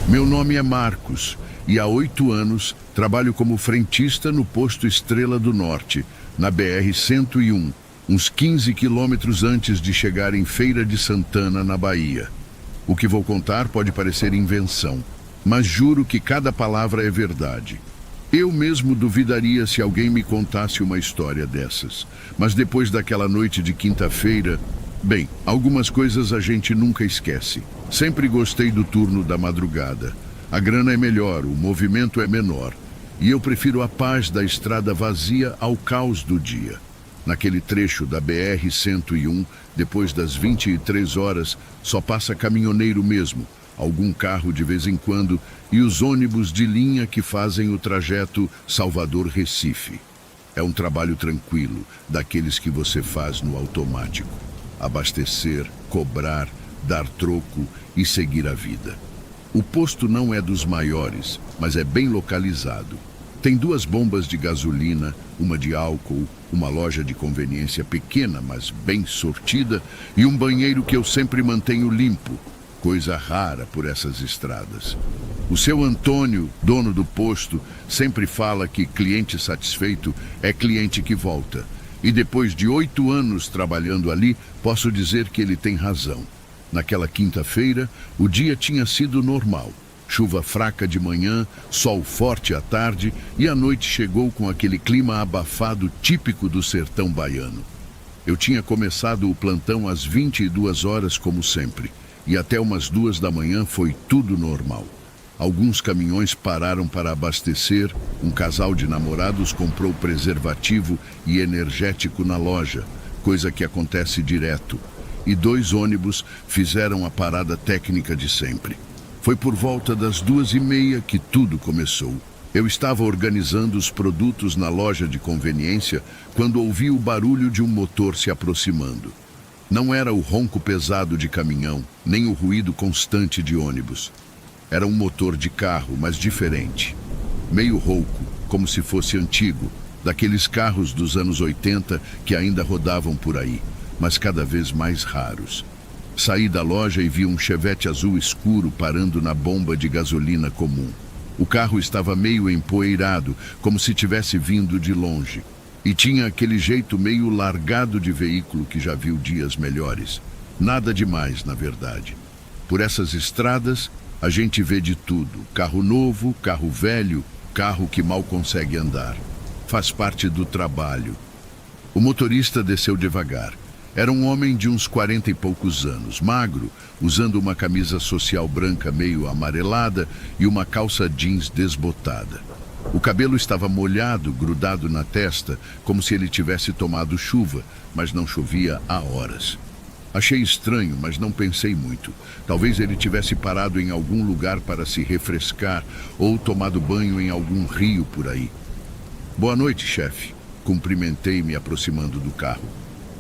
Meu nome é Marcos e há 8 anos trabalho como frentista no posto Estrela do Norte, na BR-101, uns 15 quilômetros antes de chegar em Feira de Santana, na Bahia. O que vou contar pode parecer invenção, mas juro que cada palavra é verdade. Eu mesmo duvidaria se alguém me contasse uma história dessas. Mas depois daquela noite de quinta-feira, bem, algumas coisas a gente nunca esquece. Sempre gostei do turno da madrugada. A grana é melhor, o movimento é menor. E eu prefiro a paz da estrada vazia ao caos do dia. Naquele trecho da BR-101, depois das 23 horas, só passa caminhoneiro mesmo, algum carro de vez em quando e os ônibus de linha que fazem o trajeto Salvador-Recife. É um trabalho tranquilo, daqueles que você faz no automático. Abastecer, cobrar, dar troco e seguir a vida. O posto não é dos maiores, mas é bem localizado. Tem 2 bombas de gasolina, uma de álcool, uma loja de conveniência pequena, mas bem sortida, e um banheiro que eu sempre mantenho limpo, coisa rara por essas estradas. O seu Antônio, dono do posto, sempre fala que cliente satisfeito é cliente que volta. E depois de 8 anos trabalhando ali, posso dizer que ele tem razão. Naquela quinta-feira, o dia tinha sido normal. Chuva fraca de manhã, sol forte à tarde e a noite chegou com aquele clima abafado típico do sertão baiano. Eu tinha começado o plantão às 22 horas como sempre e até umas 2 da manhã foi tudo normal. Alguns caminhões pararam para abastecer, um casal de namorados comprou preservativo e energético na loja, coisa que acontece direto, e 2 ônibus fizeram a parada técnica de sempre. Foi por volta das 2h30 que tudo começou. Eu estava organizando os produtos na loja de conveniência quando ouvi o barulho de um motor se aproximando. Não era o ronco pesado de caminhão, nem o ruído constante de ônibus. Era um motor de carro, mas diferente. Meio rouco, como se fosse antigo, daqueles carros dos anos 80 que ainda rodavam por aí, mas cada vez mais raros. Saí da loja e vi um Chevette azul escuro parando na bomba de gasolina comum. O carro estava meio empoeirado, como se tivesse vindo de longe. E tinha aquele jeito meio largado de veículo que já viu dias melhores. Nada demais, na verdade. Por essas estradas, a gente vê de tudo. Carro novo, carro velho, carro que mal consegue andar. Faz parte do trabalho. O motorista desceu devagar. Era um homem de uns 40 e poucos anos, magro, usando uma camisa social branca meio amarelada e uma calça jeans desbotada. O cabelo estava molhado, grudado na testa, como se ele tivesse tomado chuva, mas não chovia há horas. Achei estranho, mas não pensei muito. Talvez ele tivesse parado em algum lugar para se refrescar ou tomado banho em algum rio por aí. Boa noite, chefe. Cumprimentei me aproximando do carro.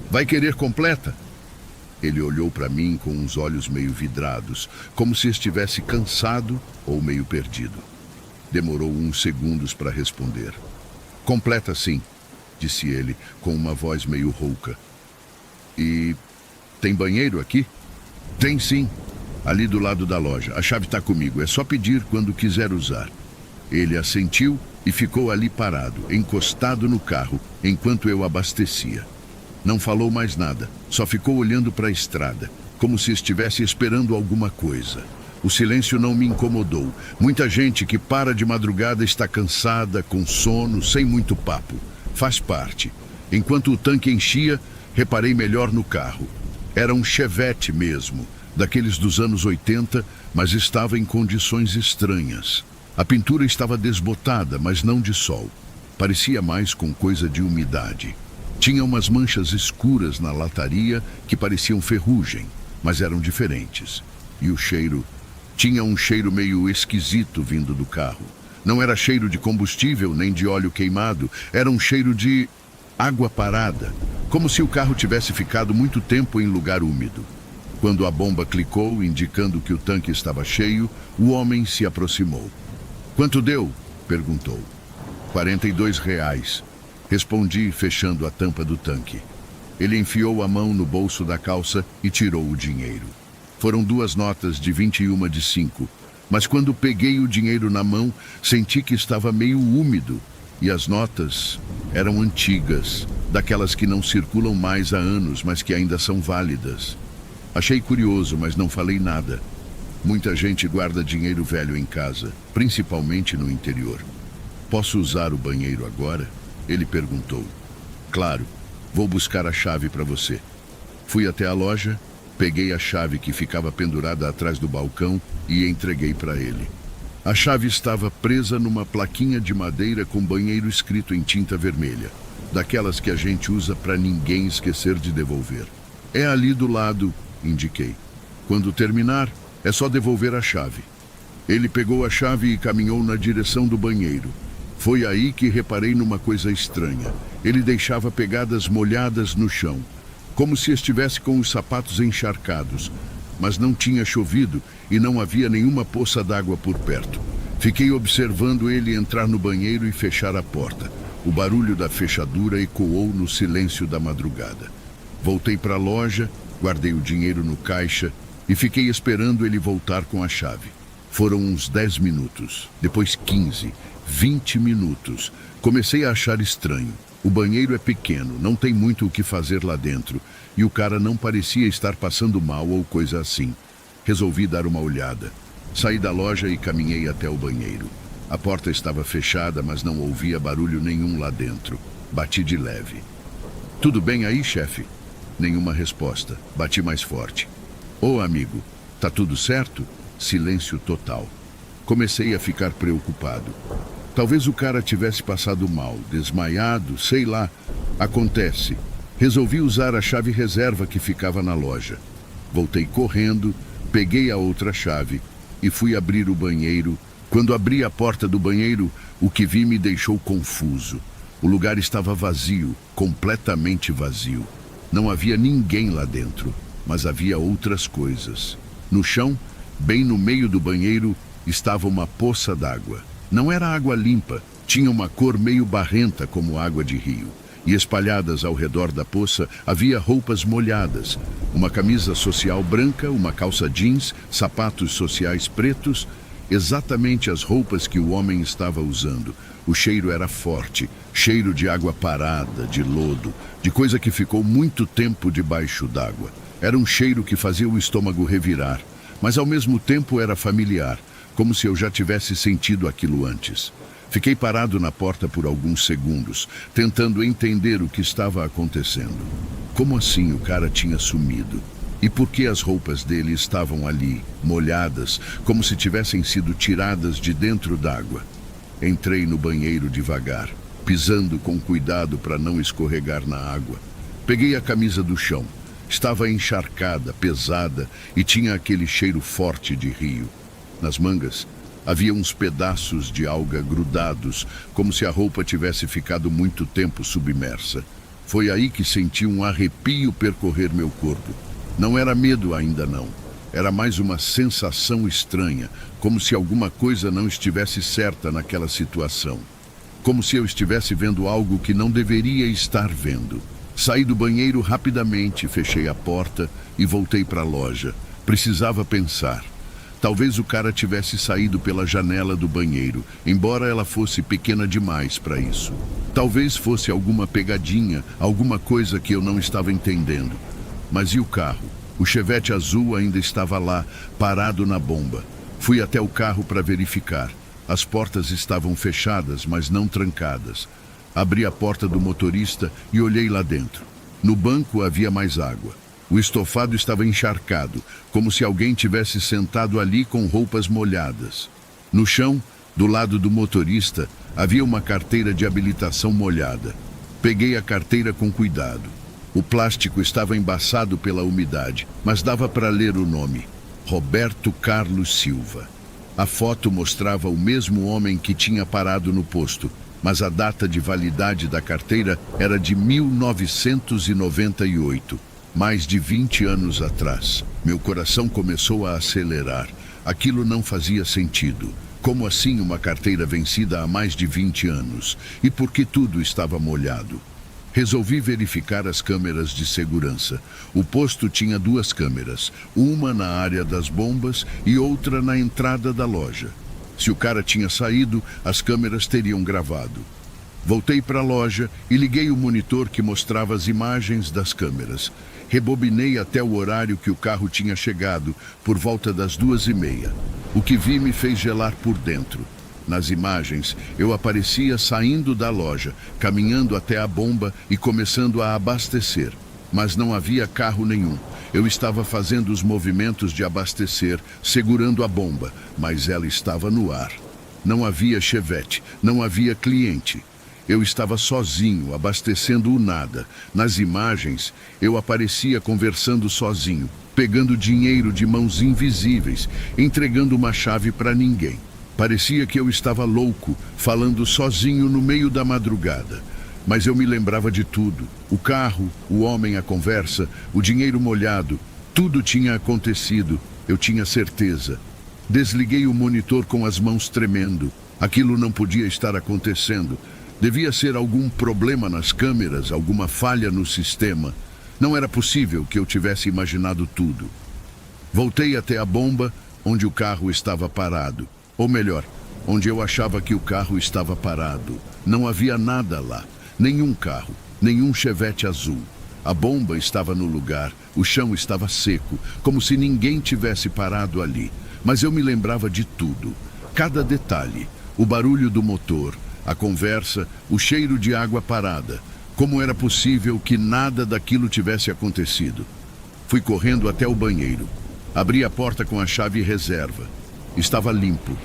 Vai querer completa? Ele olhou para mim com uns olhos meio vidrados, como se estivesse cansado ou meio perdido. Demorou uns segundos para responder. Completa sim, disse ele, com uma voz meio rouca. E tem banheiro aqui? Tem sim, ali do lado da loja. A chave está comigo, é só pedir quando quiser usar. Ele assentiu e ficou ali parado, encostado no carro, enquanto eu abastecia. Não falou mais nada, só ficou olhando para a estrada, como se estivesse esperando alguma coisa. O silêncio não me incomodou. Muita gente que para de madrugada está cansada, com sono, sem muito papo. Faz parte. Enquanto o tanque enchia, reparei melhor no carro. Era um Chevette mesmo, daqueles dos anos 80, mas estava em condições estranhas. A pintura estava desbotada, mas não de sol. Parecia mais com coisa de umidade. Tinha umas manchas escuras na lataria que pareciam ferrugem, mas eram diferentes. E o cheiro... Tinha um cheiro meio esquisito vindo do carro. Não era cheiro de combustível nem de óleo queimado, era um cheiro de água parada, como se o carro tivesse ficado muito tempo em lugar úmido. Quando a bomba clicou, indicando que o tanque estava cheio, o homem se aproximou. Quanto deu? Perguntou. R$ 42. Respondi, fechando a tampa do tanque. Ele enfiou a mão no bolso da calça e tirou o dinheiro. Foram 2 notas de 21 de 5. Mas quando peguei o dinheiro na mão, senti que estava meio úmido. E as notas eram antigas, daquelas que não circulam mais há anos, mas que ainda são válidas. Achei curioso, mas não falei nada. Muita gente guarda dinheiro velho em casa, principalmente no interior. Posso usar o banheiro agora? Ele perguntou. Claro, vou buscar a chave para você. Fui até a loja, peguei a chave que ficava pendurada atrás do balcão e entreguei para ele. A chave estava presa numa plaquinha de madeira com banheiro escrito em tinta vermelha, daquelas que a gente usa para ninguém esquecer de devolver. É ali do lado, indiquei. Quando terminar, é só devolver a chave. Ele pegou a chave e caminhou na direção do banheiro. Foi aí que reparei numa coisa estranha. Ele deixava pegadas molhadas no chão, como se estivesse com os sapatos encharcados. Mas não tinha chovido e não havia nenhuma poça d'água por perto. Fiquei observando ele entrar no banheiro e fechar a porta. O barulho da fechadura ecoou no silêncio da madrugada. Voltei para a loja, guardei o dinheiro no caixa e fiquei esperando ele voltar com a chave. Foram uns 10 minutos, depois 15, 20 minutos. Comecei a achar estranho. O banheiro é pequeno, não tem muito o que fazer lá dentro, e o cara não parecia estar passando mal ou coisa assim. Resolvi dar uma olhada. Saí da loja e caminhei até o banheiro. A porta estava fechada, mas não ouvia barulho nenhum lá dentro. Bati de leve. Tudo bem aí, chefe? Nenhuma resposta. Bati mais forte. Ô, amigo, tá tudo certo? Silêncio total. Comecei a ficar preocupado. Talvez o cara tivesse passado mal, desmaiado, sei lá. Acontece. Resolvi usar a chave reserva que ficava na loja. Voltei correndo, peguei a outra chave e fui abrir o banheiro. Quando abri a porta do banheiro, o que vi me deixou confuso. O lugar estava vazio, completamente vazio. Não havia ninguém lá dentro, mas havia outras coisas. No chão, bem no meio do banheiro, estava uma poça d'água. Não era água limpa, tinha uma cor meio barrenta como água de rio. E espalhadas ao redor da poça havia roupas molhadas. Uma camisa social branca, uma calça jeans, sapatos sociais pretos, exatamente as roupas que o homem estava usando. O cheiro era forte, cheiro de água parada, de lodo, de coisa que ficou muito tempo debaixo d'água. Era um cheiro que fazia o estômago revirar, mas ao mesmo tempo era familiar, como se eu já tivesse sentido aquilo antes. Fiquei parado na porta por alguns segundos, tentando entender o que estava acontecendo. Como assim o cara tinha sumido? E por que as roupas dele estavam ali, molhadas, como se tivessem sido tiradas de dentro d'água? Entrei no banheiro devagar, pisando com cuidado para não escorregar na água. Peguei a camisa do chão. Estava encharcada, pesada e tinha aquele cheiro forte de rio. Nas mangas, havia uns pedaços de alga grudados, como se a roupa tivesse ficado muito tempo submersa. Foi aí que senti um arrepio percorrer meu corpo. Não era medo ainda não. Era mais uma sensação estranha, como se alguma coisa não estivesse certa naquela situação. Como se eu estivesse vendo algo que não deveria estar vendo. Saí do banheiro rapidamente, fechei a porta e voltei para a loja. Precisava pensar. Talvez o cara tivesse saído pela janela do banheiro, embora ela fosse pequena demais para isso. Talvez fosse alguma pegadinha, alguma coisa que eu não estava entendendo. Mas e o carro? O Chevette azul ainda estava lá, parado na bomba. Fui até o carro para verificar. As portas estavam fechadas, mas não trancadas. Abri a porta do motorista e olhei lá dentro. No banco havia mais água. O estofado estava encharcado, como se alguém tivesse sentado ali com roupas molhadas. No chão, do lado do motorista, havia uma carteira de habilitação molhada. Peguei a carteira com cuidado. O plástico estava embaçado pela umidade, mas dava para ler o nome: Roberto Carlos Silva. A foto mostrava o mesmo homem que tinha parado no posto, mas a data de validade da carteira era de 1998, mais de 20 anos atrás. Meu coração começou a acelerar. Aquilo não fazia sentido. Como assim uma carteira vencida há mais de 20 anos? E por que tudo estava molhado? Resolvi verificar as câmeras de segurança. O posto tinha 2 câmeras, uma na área das bombas e outra na entrada da loja. Se o cara tinha saído, as câmeras teriam gravado. Voltei para a loja e liguei o monitor que mostrava as imagens das câmeras. Rebobinei até o horário que o carro tinha chegado, por volta das 2h30. O que vi me fez gelar por dentro. Nas imagens, eu aparecia saindo da loja, caminhando até a bomba e começando a abastecer. Mas não havia carro nenhum. Eu estava fazendo os movimentos de abastecer, segurando a bomba, mas ela estava no ar. Não havia chevette, não havia cliente. Eu estava sozinho, abastecendo o nada. Nas imagens, eu aparecia conversando sozinho, pegando dinheiro de mãos invisíveis, entregando uma chave para ninguém. Parecia que eu estava louco, falando sozinho no meio da madrugada. Mas eu me lembrava de tudo. O carro, o homem, a conversa, o dinheiro molhado. Tudo tinha acontecido, eu tinha certeza. Desliguei o monitor com as mãos tremendo. Aquilo não podia estar acontecendo. Devia ser algum problema nas câmeras, alguma falha no sistema. Não era possível que eu tivesse imaginado tudo. Voltei até a bomba, onde o carro estava parado. Ou melhor, onde eu achava que o carro estava parado. Não havia nada lá. Nenhum carro, nenhum chevette azul. A bomba estava no lugar, o chão estava seco, como se ninguém tivesse parado ali. Mas eu me lembrava de tudo. Cada detalhe, o barulho do motor, a conversa, o cheiro de água parada. Como era possível que nada daquilo tivesse acontecido? Fui correndo até o banheiro. Abri a porta com a chave reserva. Estava limpo.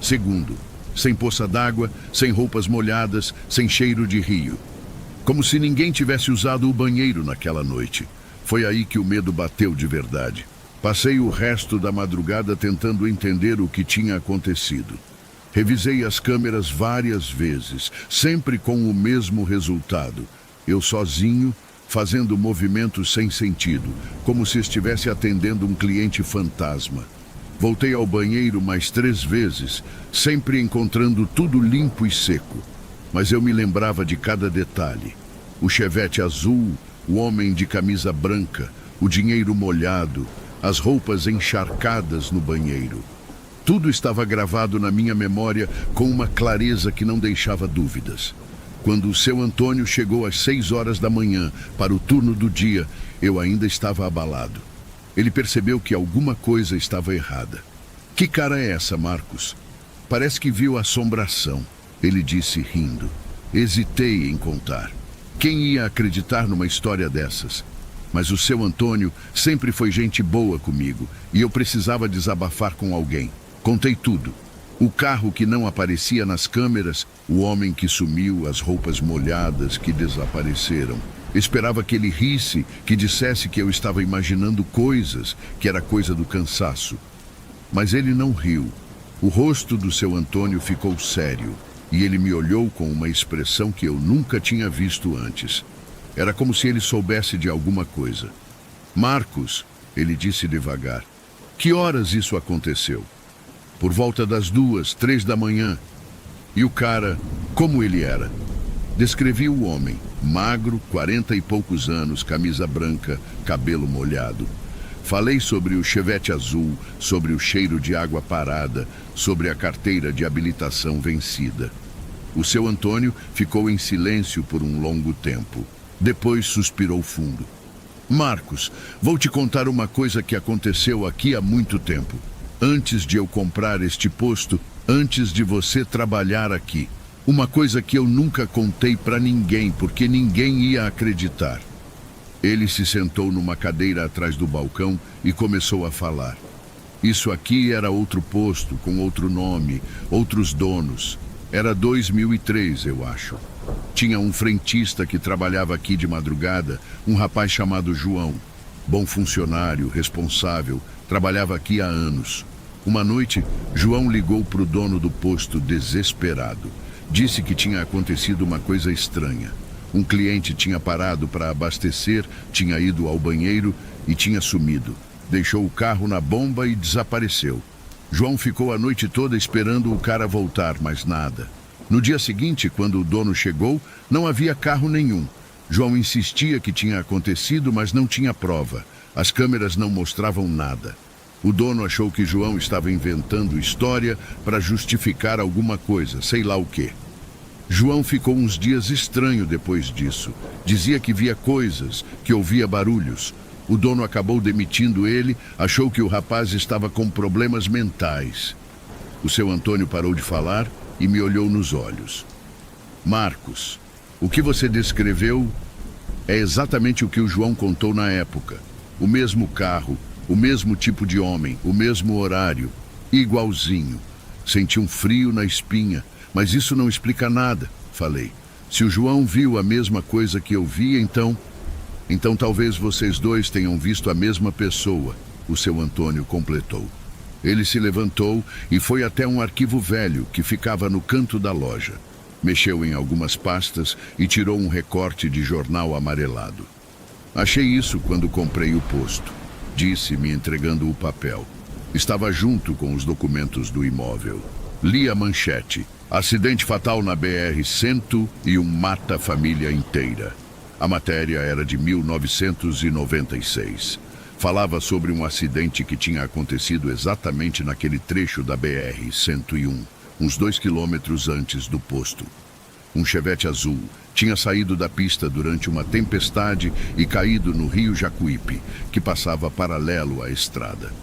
Segundo, sem poça d'água, sem roupas molhadas, sem cheiro de rio. Como se ninguém tivesse usado o banheiro naquela noite. Foi aí que o medo bateu de verdade. Passei o resto da madrugada tentando entender o que tinha acontecido. Revisei as câmeras várias vezes, sempre com o mesmo resultado. Eu sozinho, fazendo movimentos sem sentido, como se estivesse atendendo um cliente fantasma. Voltei ao banheiro mais 3 vezes, sempre encontrando tudo limpo e seco. Mas eu me lembrava de cada detalhe. O chevette azul, o homem de camisa branca, o dinheiro molhado, as roupas encharcadas no banheiro. Tudo estava gravado na minha memória com uma clareza que não deixava dúvidas. Quando o seu Antônio chegou às 6 horas da manhã para o turno do dia, eu ainda estava abalado. Ele percebeu que alguma coisa estava errada. Que cara é essa, Marcos? Parece que viu assombração, ele disse rindo. Hesitei em contar. Quem ia acreditar numa história dessas? Mas o seu Antônio sempre foi gente boa comigo e eu precisava desabafar com alguém. Contei tudo. O carro que não aparecia nas câmeras, o homem que sumiu, as roupas molhadas que desapareceram. Esperava que ele risse, que dissesse que eu estava imaginando coisas, que era coisa do cansaço. Mas ele não riu. O rosto do seu Antônio ficou sério e ele me olhou com uma expressão que eu nunca tinha visto antes. Era como se ele soubesse de alguma coisa. Marcos, ele disse devagar, que horas isso aconteceu? Por volta das 2, 3 da manhã. E o cara, como ele era? Descrevi o homem, magro, 40 e poucos anos, camisa branca, cabelo molhado. Falei sobre o chevette azul, sobre o cheiro de água parada, sobre a carteira de habilitação vencida. O seu Antônio ficou em silêncio por um longo tempo. Depois suspirou fundo. Marcos, vou te contar uma coisa que aconteceu aqui há muito tempo. Antes de eu comprar este posto, antes de você trabalhar aqui. Uma coisa que eu nunca contei para ninguém, porque ninguém ia acreditar. Ele se sentou numa cadeira atrás do balcão e começou a falar. Isso aqui era outro posto, com outro nome, outros donos. Era 2003, eu acho. Tinha um frentista que trabalhava aqui de madrugada, um rapaz chamado João. Bom funcionário, responsável, trabalhava aqui há anos. Uma noite, João ligou para o dono do posto desesperado. Disse que tinha acontecido uma coisa estranha. Um cliente tinha parado para abastecer, tinha ido ao banheiro e tinha sumido. Deixou o carro na bomba e desapareceu. João ficou a noite toda esperando o cara voltar, mas nada. No dia seguinte, quando o dono chegou, não havia carro nenhum. João insistia que tinha acontecido, mas não tinha prova. As câmeras não mostravam nada. O dono achou que João estava inventando história para justificar alguma coisa, sei lá o quê. João ficou uns dias estranho depois disso. Dizia que via coisas, que ouvia barulhos. O dono acabou demitindo ele, achou que o rapaz estava com problemas mentais. O seu Antônio parou de falar e me olhou nos olhos. Marcos, o que você descreveu é exatamente o que o João contou na época. O mesmo carro, o mesmo tipo de homem, o mesmo horário, igualzinho. Senti um frio na espinha, mas isso não explica nada, falei. Se o João viu a mesma coisa que eu vi, então talvez vocês dois tenham visto a mesma pessoa, o seu Antônio completou. Ele se levantou e foi até um arquivo velho que ficava no canto da loja. Mexeu em algumas pastas e tirou um recorte de jornal amarelado. Achei isso quando comprei o posto, disse, me entregando o papel. Estava junto com os documentos do imóvel. Li a manchete. Acidente fatal na BR-101 mata a família inteira. A matéria era de 1996. Falava sobre um acidente que tinha acontecido exatamente naquele trecho da BR-101, uns 2 quilômetros antes do posto. Um Chevette azul tinha saído da pista durante uma tempestade e caído no rio Jacuípe, que passava paralelo à estrada.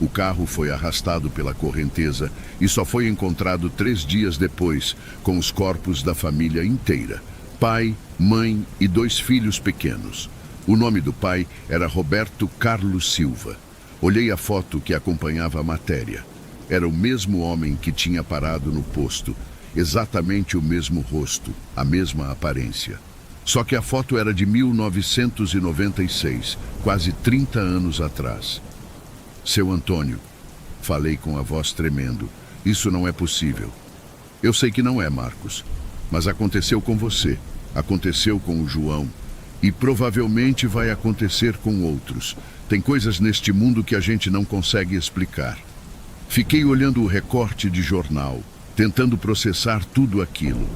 O carro foi arrastado pela correnteza e só foi encontrado 3 dias depois, com os corpos da família inteira. Pai, mãe e 2 filhos pequenos. O nome do pai era Roberto Carlos Silva. Olhei a foto que acompanhava a matéria. Era o mesmo homem que tinha parado no posto. Exatamente o mesmo rosto, a mesma aparência. Só que a foto era de 1996, quase 30 anos atrás. Seu Antônio, falei com a voz tremendo, isso não é possível. Eu sei que não é, Marcos, mas aconteceu com você, aconteceu com o João e provavelmente vai acontecer com outros. Tem coisas neste mundo que a gente não consegue explicar. Fiquei olhando o recorte de jornal, tentando processar tudo aquilo.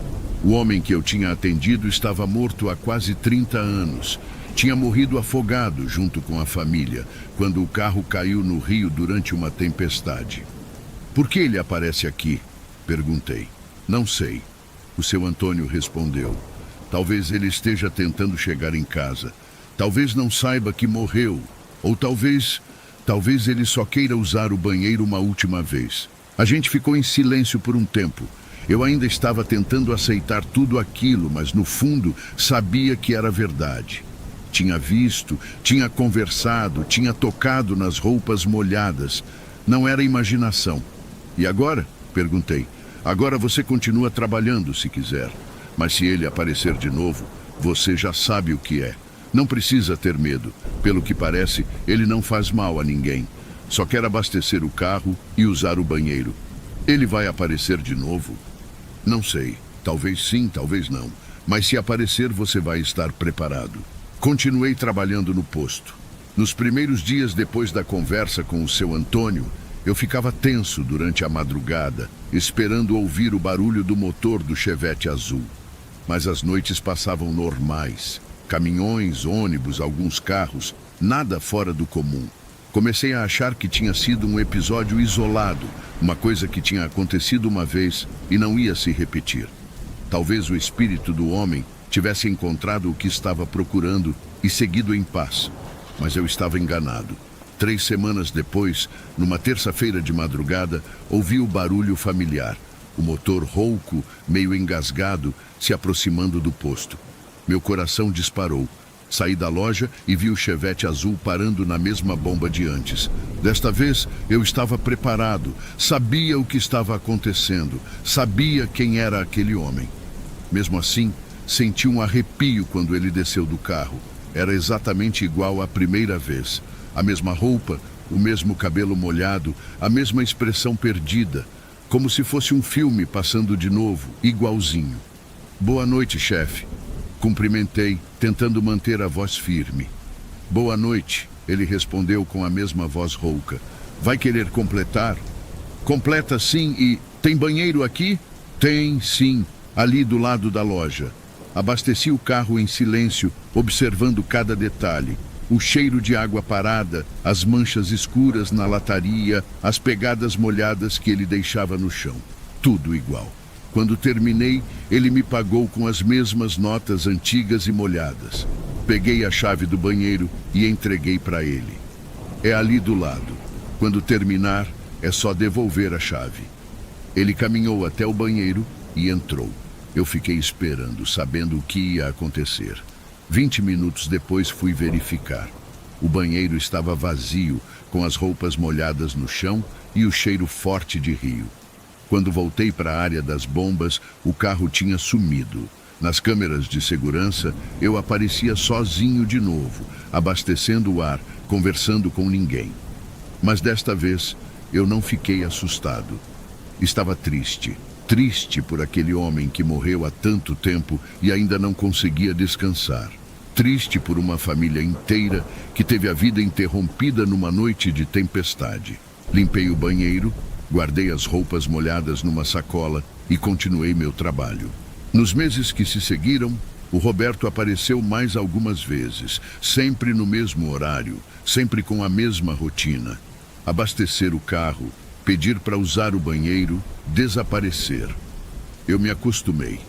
O homem que eu tinha atendido estava morto há quase 30 anos. Tinha morrido afogado junto com a família, quando o carro caiu no rio durante uma tempestade. Por que ele aparece aqui? Perguntei. Não sei. O seu Antônio respondeu. Talvez ele esteja tentando chegar em casa. Talvez não saiba que morreu. Ou talvez ele só queira usar o banheiro uma última vez. A gente ficou em silêncio por um tempo. Eu ainda estava tentando aceitar tudo aquilo, mas no fundo sabia que era verdade. Tinha visto, tinha conversado, tinha tocado nas roupas molhadas. Não era imaginação. E agora? Perguntei. Agora você continua trabalhando, se quiser. Mas se ele aparecer de novo, você já sabe o que é. Não precisa ter medo. Pelo que parece, ele não faz mal a ninguém. Só quer abastecer o carro e usar o banheiro. Ele vai aparecer de novo? Não sei. Talvez sim, talvez não. Mas se aparecer, você vai estar preparado. Continuei trabalhando no posto. Nos primeiros dias depois da conversa com o seu Antônio, eu ficava tenso durante a madrugada, esperando ouvir o barulho do motor do Chevette azul. Mas as noites passavam normais. Caminhões, ônibus, alguns carros, nada fora do comum. Comecei a achar que tinha sido um episódio isolado, uma coisa que tinha acontecido uma vez e não ia se repetir. Talvez o espírito do homem tivesse encontrado o que estava procurando e seguido em paz. Mas eu estava enganado. 3 semanas depois, numa terça-feira de madrugada, ouvi o barulho familiar. O motor rouco, meio engasgado, se aproximando do posto. Meu coração disparou. Saí da loja e vi o Chevette azul parando na mesma bomba de antes. Desta vez, eu estava preparado. Sabia o que estava acontecendo. Sabia quem era aquele homem. Mesmo assim, senti um arrepio quando ele desceu do carro. Era exatamente igual à primeira vez. A mesma roupa, o mesmo cabelo molhado, a mesma expressão perdida. Como se fosse um filme passando de novo, igualzinho. Boa noite, chefe. Cumprimentei, tentando manter a voz firme. Boa noite, ele respondeu com a mesma voz rouca. Vai querer completar? Completa sim e... Tem banheiro aqui? Tem, sim, ali do lado da loja. Abasteci o carro em silêncio, observando cada detalhe. O cheiro de água parada, as manchas escuras na lataria, as pegadas molhadas que ele deixava no chão. Tudo igual. Quando terminei, ele me pagou com as mesmas notas antigas e molhadas. Peguei a chave do banheiro e entreguei para ele. É ali do lado. Quando terminar, é só devolver a chave. Ele caminhou até o banheiro e entrou. Eu fiquei esperando, sabendo o que ia acontecer. 20 minutos depois fui verificar. O banheiro estava vazio, com as roupas molhadas no chão e o cheiro forte de rio. Quando voltei para a área das bombas, o carro tinha sumido. Nas câmeras de segurança, eu aparecia sozinho de novo, abastecendo o ar, conversando com ninguém. Mas desta vez, eu não fiquei assustado. Estava triste. Triste por aquele homem que morreu há tanto tempo e ainda não conseguia descansar. Triste por uma família inteira que teve a vida interrompida numa noite de tempestade. Limpei o banheiro, guardei as roupas molhadas numa sacola e continuei meu trabalho. Nos meses que se seguiram, o Roberto apareceu mais algumas vezes, sempre no mesmo horário, sempre com a mesma rotina. Abastecer o carro, pedir para usar o banheiro, desaparecer. Eu me acostumei.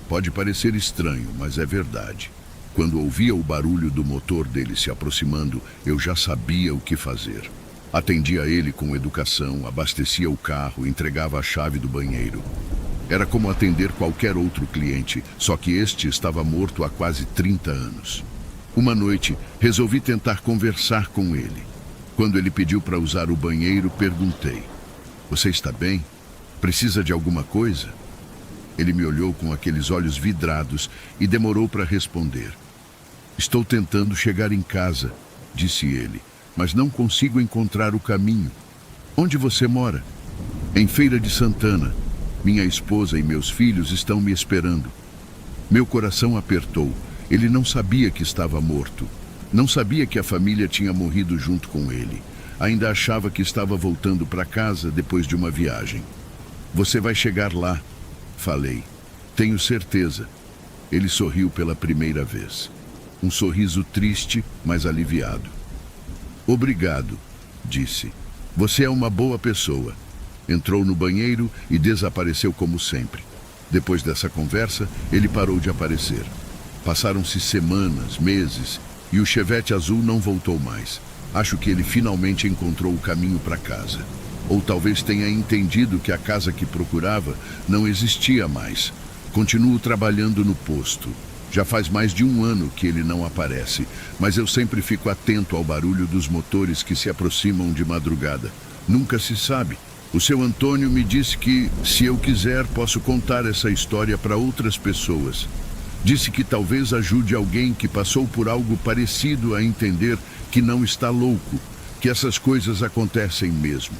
Pode parecer estranho, mas é verdade. Quando ouvia o barulho do motor dele se aproximando, eu já sabia o que fazer. Atendia ele com educação, abastecia o carro, entregava a chave do banheiro. Era como atender qualquer outro cliente, só que este estava morto há quase 30 anos. Uma noite, resolvi tentar conversar com ele. Quando ele pediu para usar o banheiro, perguntei: "Você está bem? Precisa de alguma coisa?" Ele me olhou com aqueles olhos vidrados e demorou para responder. "Estou tentando chegar em casa", disse ele, "mas não consigo encontrar o caminho." "Onde você mora?" "Em Feira de Santana. Minha esposa e meus filhos estão me esperando." Meu coração apertou. Ele não sabia que estava morto. Não sabia que a família tinha morrido junto com ele. Ainda achava que estava voltando para casa depois de uma viagem. "Você vai chegar lá", falei. "Tenho certeza." Ele sorriu pela primeira vez. Um sorriso triste, mas aliviado. "Obrigado", disse. "Você é uma boa pessoa." Entrou no banheiro e desapareceu como sempre. Depois dessa conversa, ele parou de aparecer. Passaram-se semanas, meses, e o Chevette azul não voltou mais. Acho que ele finalmente encontrou o caminho para casa. Ou talvez tenha entendido que a casa que procurava não existia mais. Continuo trabalhando no posto. Já faz mais de 1 ano que ele não aparece, mas eu sempre fico atento ao barulho dos motores que se aproximam de madrugada. Nunca se sabe. O seu Antônio me disse que, se eu quiser, posso contar essa história para outras pessoas. Disse que talvez ajude alguém que passou por algo parecido a entender que não está louco, que essas coisas acontecem mesmo.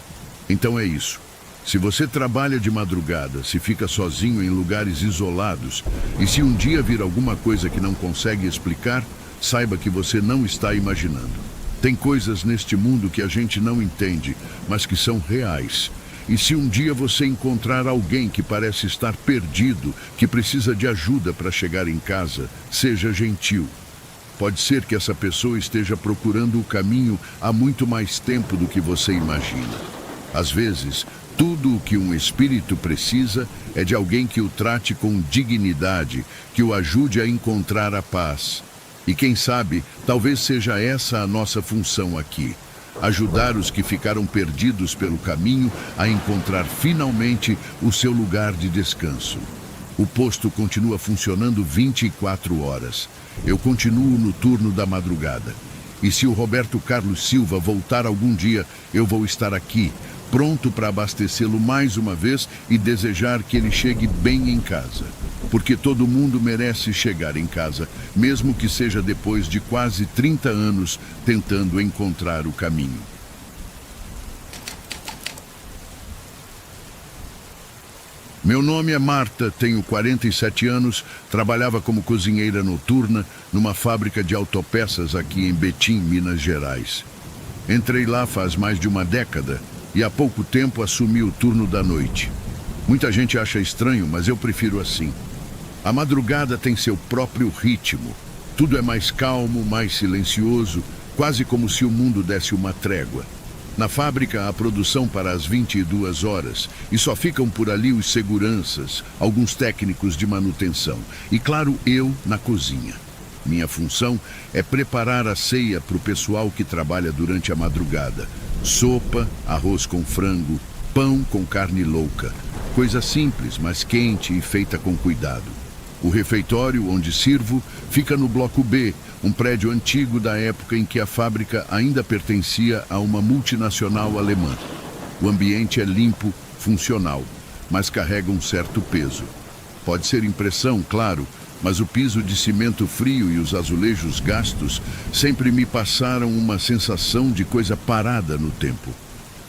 Então é isso. Se você trabalha de madrugada, se fica sozinho em lugares isolados, e se um dia vir alguma coisa que não consegue explicar, saiba que você não está imaginando. Tem coisas neste mundo que a gente não entende, mas que são reais. E se um dia você encontrar alguém que parece estar perdido, que precisa de ajuda para chegar em casa, seja gentil. Pode ser que essa pessoa esteja procurando o caminho há muito mais tempo do que você imagina. Às vezes, tudo o que um espírito precisa é de alguém que o trate com dignidade, que o ajude a encontrar a paz. E quem sabe, talvez seja essa a nossa função aqui. Ajudar os que ficaram perdidos pelo caminho a encontrar finalmente o seu lugar de descanso. O posto continua funcionando 24 horas. Eu continuo no turno da madrugada. E se o Roberto Carlos Silva voltar algum dia, eu vou estar aqui, pronto para abastecê-lo mais uma vez e desejar que ele chegue bem em casa. Porque todo mundo merece chegar em casa, mesmo que seja depois de quase 30 anos tentando encontrar o caminho. Meu nome é Marta, tenho 47 anos, trabalhava como cozinheira noturna numa fábrica de autopeças aqui em Betim, Minas Gerais. Entrei lá faz mais de uma década e há pouco tempo assumi o turno da noite. Muita gente acha estranho, mas eu prefiro assim. A madrugada tem seu próprio ritmo. Tudo é mais calmo, mais silencioso, quase como se o mundo desse uma trégua. Na fábrica, há produção para as 22 horas e só ficam por ali os seguranças, alguns técnicos de manutenção e, claro, eu na cozinha. Minha função é preparar a ceia para o pessoal que trabalha durante a madrugada. Sopa, arroz com frango, pão com carne louca. Coisa simples, mas quente e feita com cuidado. O refeitório onde sirvo fica no Bloco B, um prédio antigo da época em que a fábrica ainda pertencia a uma multinacional alemã. O ambiente é limpo, funcional, mas carrega um certo peso. Pode ser impressão, claro, mas o piso de cimento frio e os azulejos gastos sempre me passaram uma sensação de coisa parada no tempo.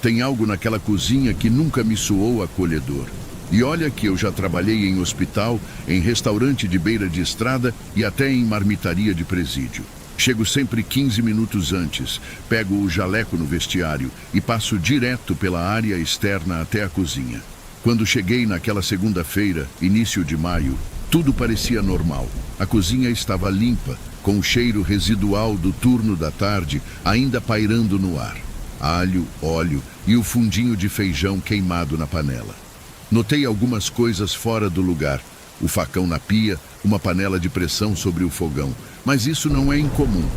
Tem algo naquela cozinha que nunca me soou acolhedor. E olha que eu já trabalhei em hospital, em restaurante de beira de estrada e até em marmitaria de presídio. Chego sempre 15 minutos antes, pego o jaleco no vestiário e passo direto pela área externa até a cozinha. Quando cheguei naquela segunda-feira, início de maio, tudo parecia normal. A cozinha estava limpa, com o cheiro residual do turno da tarde ainda pairando no ar. Alho, óleo e o fundinho de feijão queimado na panela. Notei algumas coisas fora do lugar. O facão na pia, uma panela de pressão sobre o fogão. Mas isso não é incomum.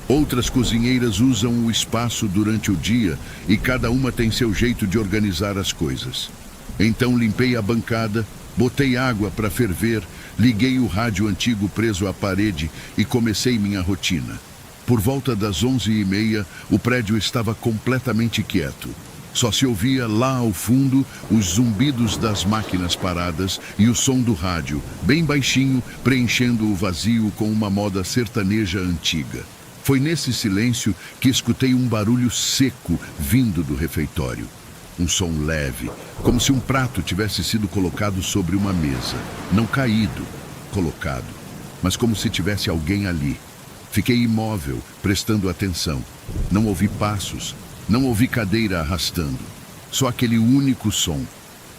Outras cozinheiras usam o espaço durante o dia e cada uma tem seu jeito de organizar as coisas. Então limpei a bancada, botei água para ferver, liguei o rádio antigo preso à parede e comecei minha rotina. Por volta das 11h30, o prédio estava completamente quieto. Só se ouvia lá ao fundo os zumbidos das máquinas paradas e o som do rádio, bem baixinho, preenchendo o vazio com uma moda sertaneja antiga. Foi nesse silêncio que escutei um barulho seco vindo do refeitório. Um som leve, como se um prato tivesse sido colocado sobre uma mesa. Não caído, colocado, mas como se tivesse alguém ali. Fiquei imóvel, prestando atenção. Não ouvi passos. Não ouvi cadeira arrastando, só aquele único som.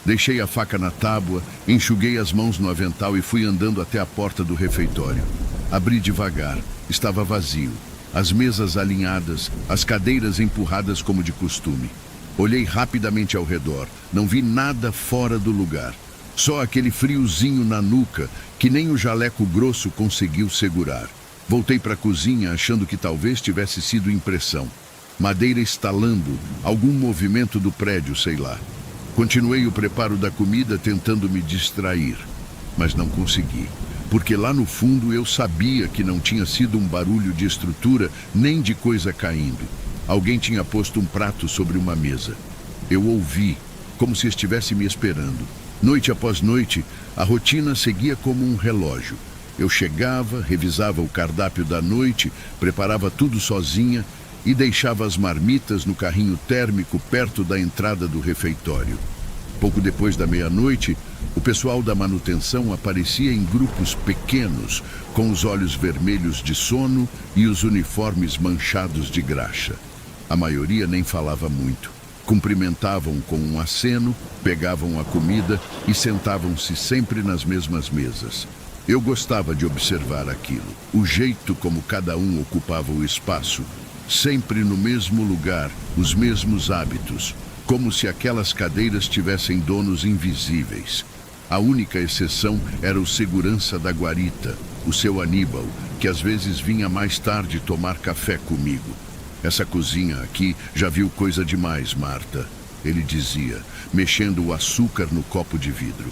Deixei a faca na tábua, enxuguei as mãos no avental e fui andando até a porta do refeitório. Abri devagar, estava vazio, as mesas alinhadas, as cadeiras empurradas como de costume. Olhei rapidamente ao redor, não vi nada fora do lugar. Só aquele friozinho na nuca que nem o jaleco grosso conseguiu segurar. Voltei para a cozinha achando que talvez tivesse sido impressão. Madeira estalando, algum movimento do prédio, sei lá. Continuei o preparo da comida tentando me distrair, mas não consegui, porque lá no fundo eu sabia que não tinha sido um barulho de estrutura nem de coisa caindo. Alguém tinha posto um prato sobre uma mesa. Eu ouvi, como se estivesse me esperando. Noite após noite, a rotina seguia como um relógio. Eu chegava, revisava o cardápio da noite, preparava tudo sozinha e deixava as marmitas no carrinho térmico perto da entrada do refeitório. Pouco depois da meia-noite, o pessoal da manutenção aparecia em grupos pequenos, com os olhos vermelhos de sono e os uniformes manchados de graxa. A maioria nem falava muito. Cumprimentavam com um aceno, pegavam a comida e sentavam-se sempre nas mesmas mesas. Eu gostava de observar aquilo, o jeito como cada um ocupava o espaço, sempre no mesmo lugar, os mesmos hábitos, como se aquelas cadeiras tivessem donos invisíveis. A única exceção era o segurança da guarita, o seu Aníbal, que às vezes vinha mais tarde tomar café comigo. Essa cozinha aqui já viu coisa demais, Marta, ele dizia, mexendo o açúcar no copo de vidro.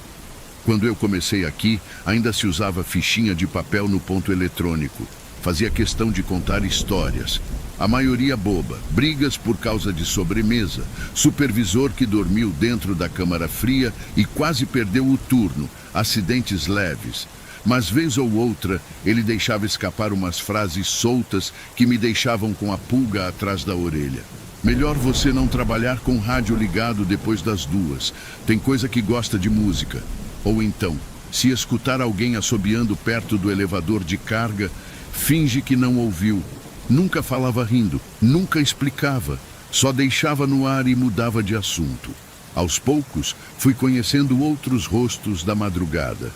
Quando eu comecei aqui, ainda se usava fichinha de papel no ponto eletrônico. Fazia questão de contar histórias. A maioria boba, brigas por causa de sobremesa, supervisor que dormiu dentro da câmara fria e quase perdeu o turno, acidentes leves. Mas vez ou outra, ele deixava escapar umas frases soltas que me deixavam com a pulga atrás da orelha. Melhor você não trabalhar com rádio ligado depois das 2. Tem coisa que gosta de música. Ou então, se escutar alguém assobiando perto do elevador de carga, finge que não ouviu. Nunca falava rindo, nunca explicava, só deixava no ar e mudava de assunto. Aos poucos, fui conhecendo outros rostos da madrugada.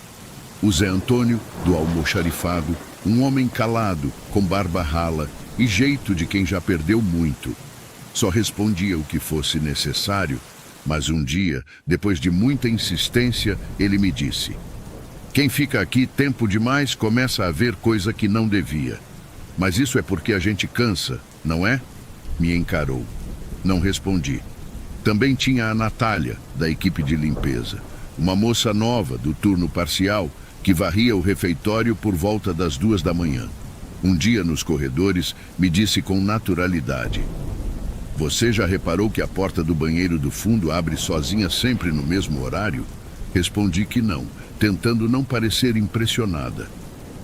O Zé Antônio, do almoxarifado, um homem calado, com barba rala e jeito de quem já perdeu muito. Só respondia o que fosse necessário, mas um dia, depois de muita insistência, ele me disse: quem fica aqui tempo demais começa a ver coisa que não devia. Mas isso é porque a gente cansa, não é? Me encarou. Não respondi. Também tinha a Natália, da equipe de limpeza, uma moça nova do turno parcial que varria o refeitório por volta das 2 da manhã. Um dia, nos corredores, me disse com naturalidade: você já reparou que a porta do banheiro do fundo abre sozinha sempre no mesmo horário? Respondi que não, tentando não parecer impressionada.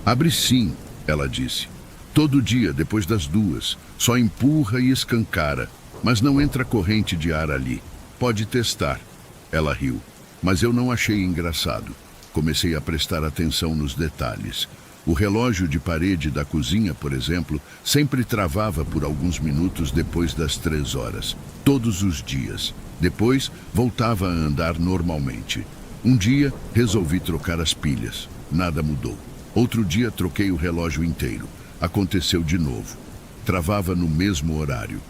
Abre sim, ela disse. Todo dia, depois das 2, só empurra e escancara, mas não entra corrente de ar ali. Pode testar. Ela riu, mas eu não achei engraçado. Comecei a prestar atenção nos detalhes. O relógio de parede da cozinha, por exemplo, sempre travava por alguns minutos depois das 3 horas, todos os dias. Depois, voltava a andar normalmente. Um dia, resolvi trocar as pilhas. Nada mudou. Outro dia, troquei o relógio inteiro. Aconteceu de novo. Travava no mesmo horário.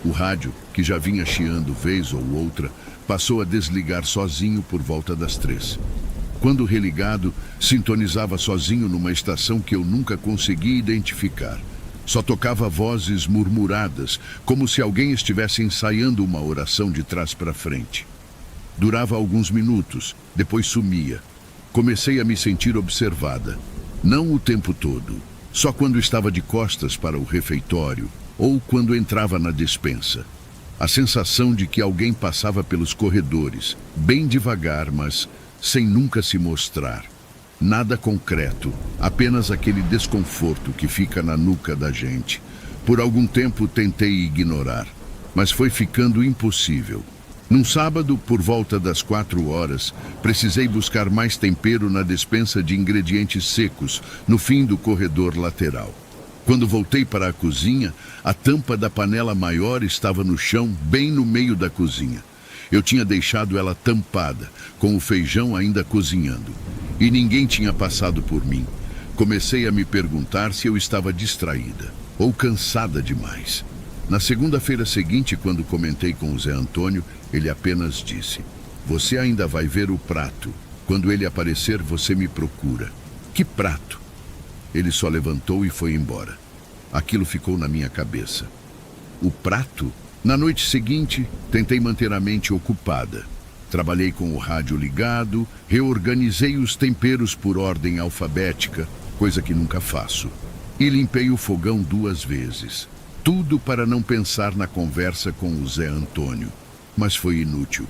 O rádio, que já vinha chiando vez ou outra, passou a desligar sozinho por volta das 3. Quando religado, sintonizava sozinho numa estação que eu nunca consegui identificar. Só tocava vozes murmuradas, como se alguém estivesse ensaiando uma oração de trás para frente. Durava alguns minutos, depois sumia. Comecei a me sentir observada. Não o tempo todo, só quando estava de costas para o refeitório ou quando entrava na despensa. A sensação de que alguém passava pelos corredores, bem devagar, mas sem nunca se mostrar. Nada concreto, apenas aquele desconforto que fica na nuca da gente. Por algum tempo tentei ignorar, mas foi ficando impossível. Num sábado, por volta das 4 horas, precisei buscar mais tempero na despensa de ingredientes secos, no fim do corredor lateral. Quando voltei para a cozinha, a tampa da panela maior estava no chão, bem no meio da cozinha. Eu tinha deixado ela tampada, com o feijão ainda cozinhando. E ninguém tinha passado por mim. Comecei a me perguntar se eu estava distraída ou cansada demais. Na segunda-feira seguinte, quando comentei com o Zé Antônio, ele apenas disse: você ainda vai ver o prato. Quando ele aparecer, você me procura. Que prato? Ele só levantou e foi embora. Aquilo ficou na minha cabeça. O prato? Na noite seguinte, tentei manter a mente ocupada. Trabalhei com o rádio ligado, reorganizei os temperos por ordem alfabética, coisa que nunca faço. E limpei o fogão 2 vezes. Tudo para não pensar na conversa com o Zé Antônio. Mas foi inútil.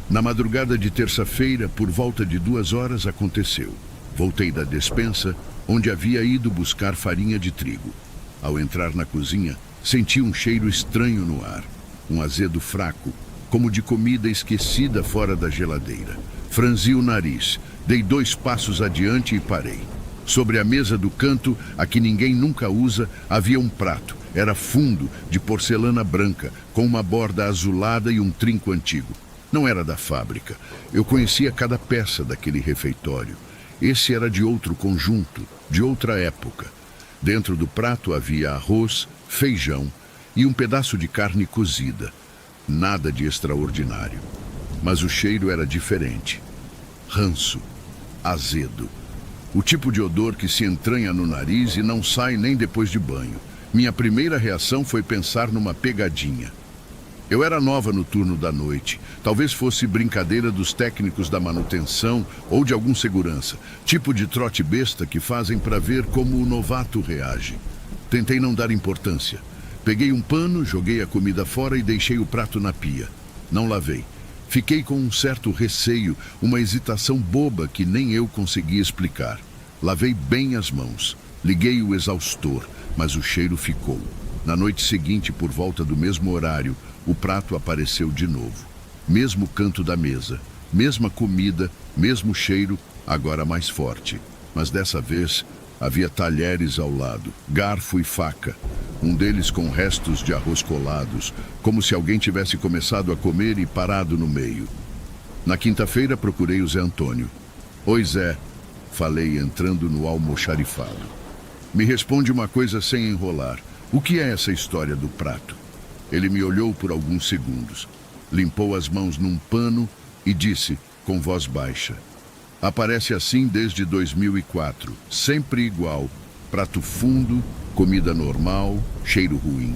Na madrugada de terça-feira, por volta de 2 horas, aconteceu. Voltei da despensa, onde havia ido buscar farinha de trigo. Ao entrar na cozinha, senti um cheiro estranho no ar. Um azedo fraco, como de comida esquecida fora da geladeira. Franzi o nariz, dei 2 passos adiante e parei. Sobre a mesa do canto, a que ninguém nunca usa, havia um prato. Era fundo, de porcelana branca, com uma borda azulada e um trinco antigo. Não era da fábrica. Eu conhecia cada peça daquele refeitório. Esse era de outro conjunto, de outra época. Dentro do prato havia arroz, feijão e um pedaço de carne cozida. Nada de extraordinário. Mas o cheiro era diferente. Ranço, azedo. O tipo de odor que se entranha no nariz e não sai nem depois de banho. Minha primeira reação foi pensar numa pegadinha. Eu era nova no turno da noite. Talvez fosse brincadeira dos técnicos da manutenção ou de algum segurança. Tipo de trote besta que fazem para ver como o novato reage. Tentei não dar importância. Peguei um pano, joguei a comida fora e deixei o prato na pia. Não lavei. Fiquei com um certo receio, uma hesitação boba que nem eu conseguia explicar. Lavei bem as mãos. Liguei o exaustor, mas o cheiro ficou. Na noite seguinte, por volta do mesmo horário, o prato apareceu de novo. Mesmo canto da mesa, mesma comida, mesmo cheiro, agora mais forte. Mas dessa vez, havia talheres ao lado, garfo e faca. Um deles com restos de arroz colados, como se alguém tivesse começado a comer e parado no meio. Na quinta-feira, procurei o Zé Antônio. Oi, Zé. falei entrando no almoxarifado. Me responde uma coisa sem enrolar. O que é essa história do prato? Ele me olhou por alguns segundos, limpou as mãos num pano e disse, com voz baixa: aparece assim desde 2004, sempre igual, prato fundo, comida normal, cheiro ruim.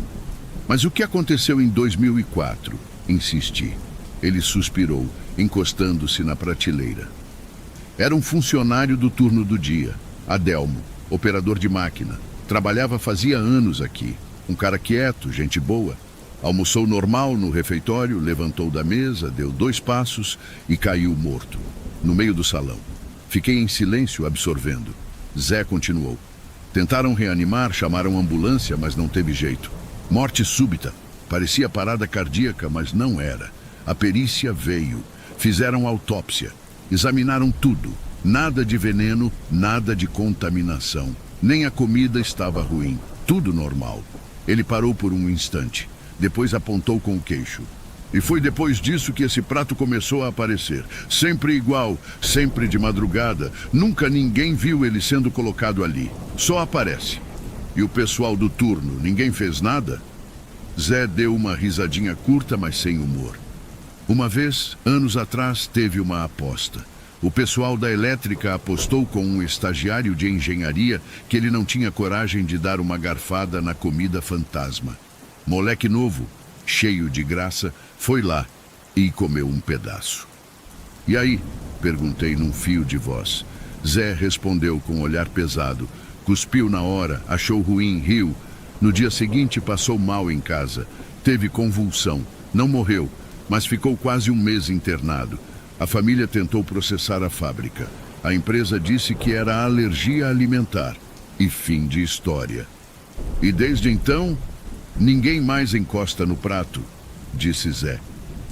Mas o que aconteceu em 2004? Insisti. Ele suspirou, encostando-se na prateleira. Era um funcionário do turno do dia, Adelmo, operador de máquina. Trabalhava fazia anos aqui. Um cara quieto, gente boa. Almoçou normal no refeitório, levantou da mesa, deu 2 passos e caiu morto, no meio do salão. Fiquei em silêncio, absorvendo. Zé continuou. Tentaram reanimar, chamaram ambulância, mas não teve jeito. Morte súbita. Parecia parada cardíaca, mas não era. A perícia veio. Fizeram autópsia. Examinaram tudo. Nada de veneno, nada de contaminação. Nem a comida estava ruim. Tudo normal. Ele parou por um instante. Depois apontou com o queixo. E foi depois disso que esse prato começou a aparecer. Sempre igual, sempre de madrugada. Nunca ninguém viu ele sendo colocado ali. Só aparece. E o pessoal do turno, ninguém fez nada? Zé deu uma risadinha curta, mas sem humor. Uma vez, anos atrás, teve uma aposta. O pessoal da elétrica apostou com um estagiário de engenharia que ele não tinha coragem de dar uma garfada na comida fantasma. Moleque novo, cheio de graça, foi lá e comeu um pedaço. E aí? Perguntei num fio de voz. Zé respondeu com um olhar pesado. Cuspiu na hora, achou ruim, riu. No dia seguinte passou mal em casa. Teve convulsão. Não morreu, mas ficou quase um mês internado. A família tentou processar a fábrica. A empresa disse que era alergia alimentar. E fim de história. E desde então, ninguém mais encosta no prato, disse Zé.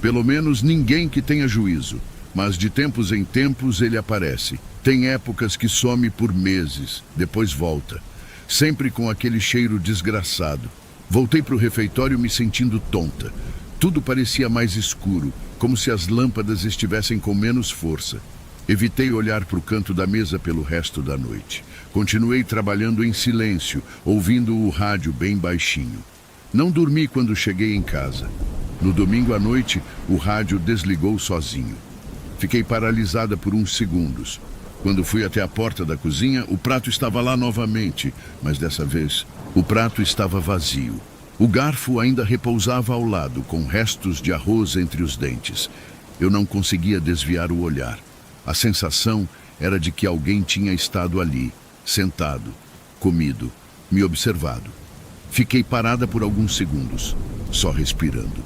Pelo menos ninguém que tenha juízo. Mas de tempos em tempos ele aparece. Tem épocas que some por meses, depois volta. Sempre com aquele cheiro desgraçado. Voltei para o refeitório me sentindo tonta. Tudo parecia mais escuro, como se as lâmpadas estivessem com menos força. Evitei olhar para o canto da mesa pelo resto da noite. Continuei trabalhando em silêncio, ouvindo o rádio bem baixinho. Não dormi quando cheguei em casa. No domingo à noite, o rádio desligou sozinho. Fiquei paralisada por uns segundos. Quando fui até a porta da cozinha, o prato estava lá novamente, mas dessa vez, o prato estava vazio. O garfo ainda repousava ao lado, com restos de arroz entre os dentes. Eu não conseguia desviar o olhar. A sensação era de que alguém tinha estado ali, sentado, comido, me observado. Fiquei parada por alguns segundos, só respirando.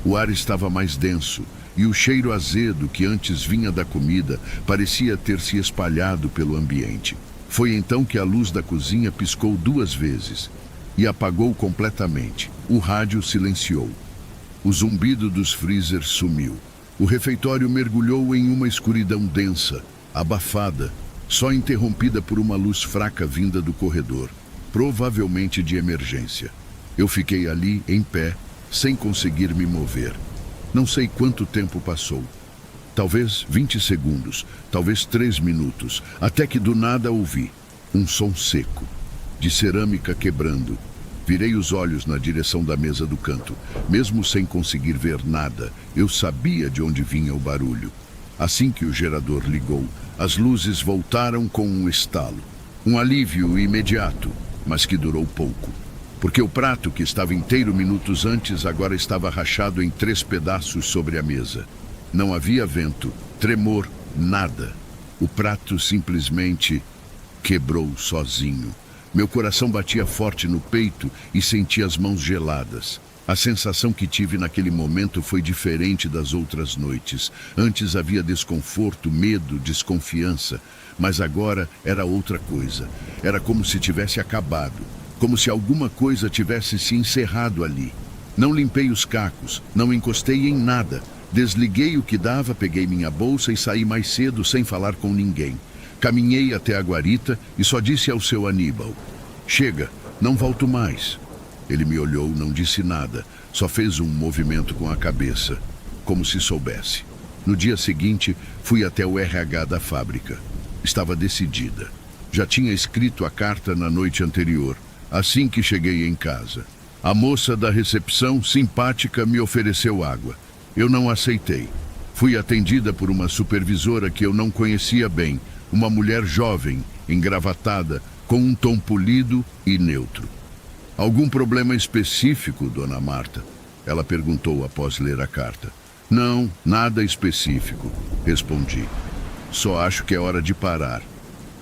O ar estava mais denso e o cheiro azedo que antes vinha da comida parecia ter se espalhado pelo ambiente. Foi então que a luz da cozinha piscou 2 vezes e apagou completamente. O rádio silenciou. O zumbido dos freezers sumiu. O refeitório mergulhou em uma escuridão densa, abafada, só interrompida por uma luz fraca vinda do corredor, provavelmente de emergência. Eu fiquei ali, em pé, sem conseguir me mover. Não sei quanto tempo passou. Talvez 20 segundos, talvez 3 minutos, até que do nada ouvi um som seco, de cerâmica quebrando. Virei os olhos na direção da mesa do canto. Mesmo sem conseguir ver nada, eu sabia de onde vinha o barulho. Assim que o gerador ligou, as luzes voltaram com um estalo. Um alívio imediato, mas que durou pouco. Porque o prato, que estava inteiro minutos antes, agora estava rachado em 3 pedaços sobre a mesa. Não havia vento, tremor, nada. O prato simplesmente quebrou sozinho. Meu coração batia forte no peito e senti as mãos geladas. A sensação que tive naquele momento foi diferente das outras noites. Antes havia desconforto, medo, desconfiança, mas agora era outra coisa. Era como se tivesse acabado, como se alguma coisa tivesse se encerrado ali. Não limpei os cacos, não encostei em nada. Desliguei o que dava, peguei minha bolsa e saí mais cedo sem falar com ninguém. Caminhei até a guarita e só disse ao seu Aníbal: "Chega, não volto mais." Ele me olhou, não disse nada, só fez um movimento com a cabeça, como se soubesse. No dia seguinte, fui até o RH da fábrica. Estava decidida. Já tinha escrito a carta na noite anterior, assim que cheguei em casa. A moça da recepção, simpática, me ofereceu água. Eu não aceitei. Fui atendida por uma supervisora que eu não conhecia bem, uma mulher jovem, engravatada, com um tom polido e neutro. Algum problema específico, dona Marta? Ela perguntou após ler a carta. Não, nada específico, respondi. Só acho que é hora de parar.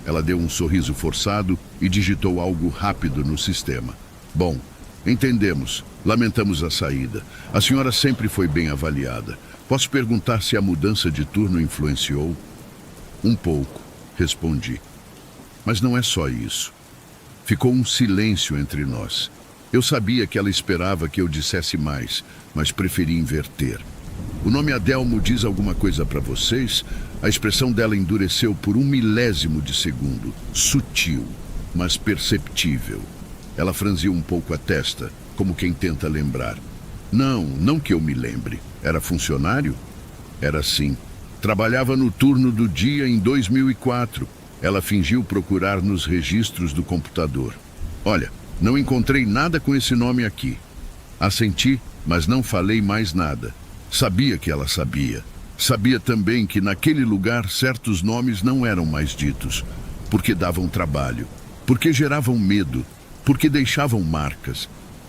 Ela deu um sorriso forçado e digitou algo rápido no sistema. Bom, entendemos. Lamentamos a saída. A senhora sempre foi bem avaliada. Posso perguntar se a mudança de turno influenciou? Um pouco, respondi. Mas não é só isso. Ficou um silêncio entre nós. Eu sabia que ela esperava que eu dissesse mais, mas preferi inverter. O nome Adelmo diz alguma coisa para vocês? A expressão dela endureceu por 1 milésimo de segundo. Sutil, mas perceptível. Ela franziu um pouco a testa, como quem tenta lembrar. Não que eu me lembre. Era funcionário? Era sim. Trabalhava no turno do dia em 2004. Ela fingiu procurar nos registros do computador. Olha, não encontrei nada com esse nome aqui. Assenti, mas não falei mais nada. Sabia que ela sabia. Sabia também que naquele lugar certos nomes não eram mais ditos, porque davam trabalho, porque geravam medo, porque deixavam marcas.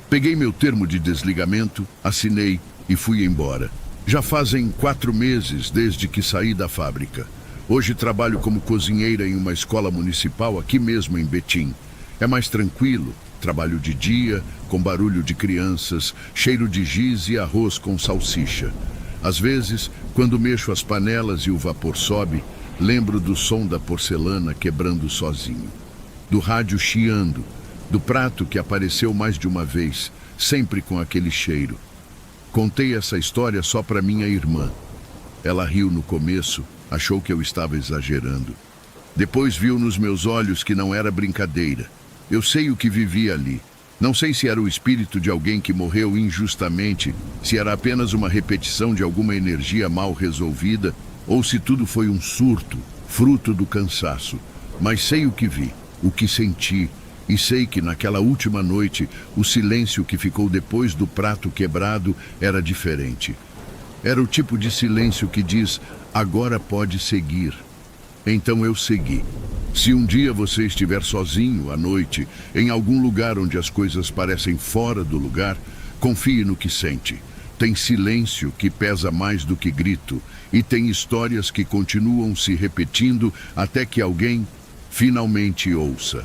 Peguei meu termo de desligamento, assinei e fui embora. Já fazem 4 meses desde que saí da fábrica. Hoje trabalho como cozinheira em uma escola municipal aqui mesmo em Betim. É mais tranquilo, trabalho de dia, com barulho de crianças, cheiro de giz e arroz com salsicha. Às vezes, quando mexo as panelas e o vapor sobe, lembro do som da porcelana quebrando sozinho, do rádio chiando, do prato que apareceu mais de uma vez, sempre com aquele cheiro. Contei essa história só para minha irmã. Ela riu no começo, achou que eu estava exagerando. Depois viu nos meus olhos que não era brincadeira. Eu sei o que vivia ali. Não sei se era o espírito de alguém que morreu injustamente, se era apenas uma repetição de alguma energia mal resolvida, ou se tudo foi um surto, fruto do cansaço. Mas sei o que vi, o que senti, e sei que naquela última noite, o silêncio que ficou depois do prato quebrado era diferente. Era o tipo de silêncio que diz, agora pode seguir. Então eu segui. Se um dia você estiver sozinho à noite, em algum lugar onde as coisas parecem fora do lugar, confie no que sente. Tem silêncio que pesa mais do que grito, e tem histórias que continuam se repetindo até que alguém finalmente ouça.